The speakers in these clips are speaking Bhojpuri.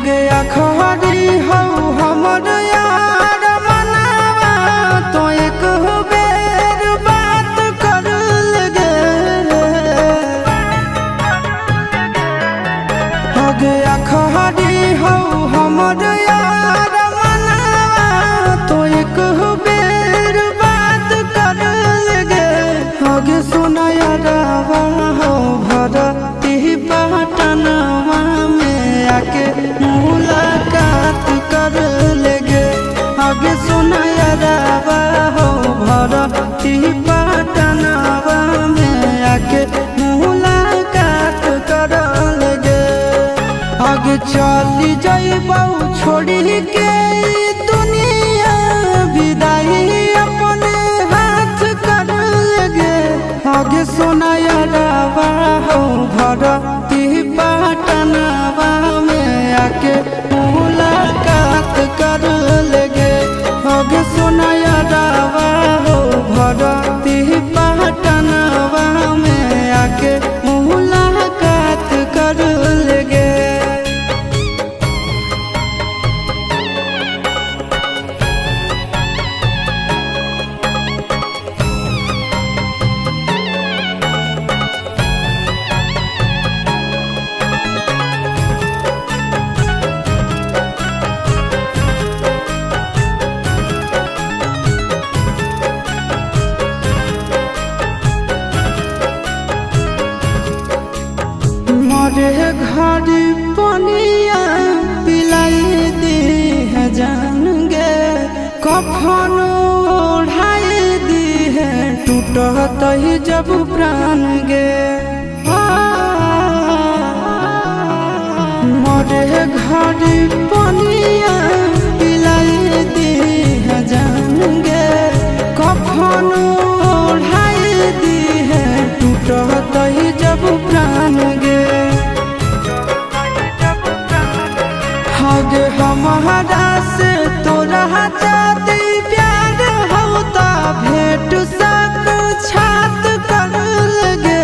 गया खरी हो हमर यार मनावा तो एक बेर बात कर लगे। हो गया खरी हो हमर यार मनावा तो एक बेर बात कर लगे। हो गे सुना यारवा हो भरती पटनवा में आके मुलाकात कर लेगे। आगे सुना यारवा हो भरती पटनवा में आके मुलाकात कर लेगे। आगे चली जाइबौ छोड़ी के दुनिया विदाई अपने हाथ कर लेगे। आगे सुना यारवा हो भरती पटनवा में आके मुलाकात कर लेगे। आगे सुना यारवा हो भरती पटनवा में आके मुलाकात कर लेगे। मोरे घर पनिया पिलाई दी है जान गे। कफन ओढ़ाई दी है टूटत ही जब प्राण गे। मोरे घर पनिया पिलाई दी है जान गे। कफन ओढ़ाई दी है टूटत ही जब प्राण गे। गे हमारा से तोरा जाती प्यार होता भेंट साक्षात कर लगे।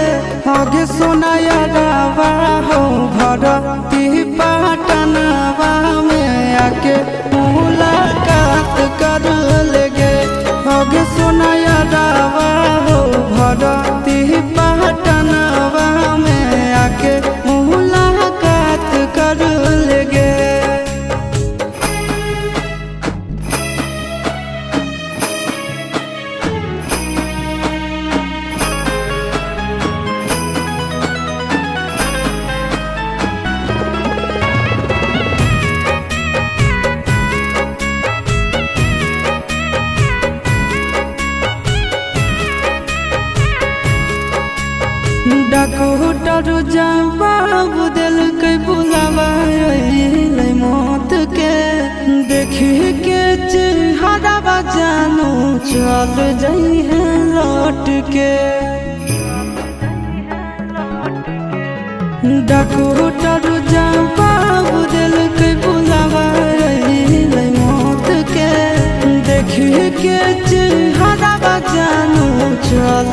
आगे सुना यारवा हो भरती पटनवा में आके मुलाकात कर लेगे। आगे सुना यारवा हो भरती पटनवा में आके मुलाकात कर लेगे। डॉक्टर जवाब दिल के बुलावा मौत के। देखी के चेहरा जानू चल जाई है लौट के। डॉक्टर जवाब दिल के बुलावा मौत के। देखी के चेहरा जानू चल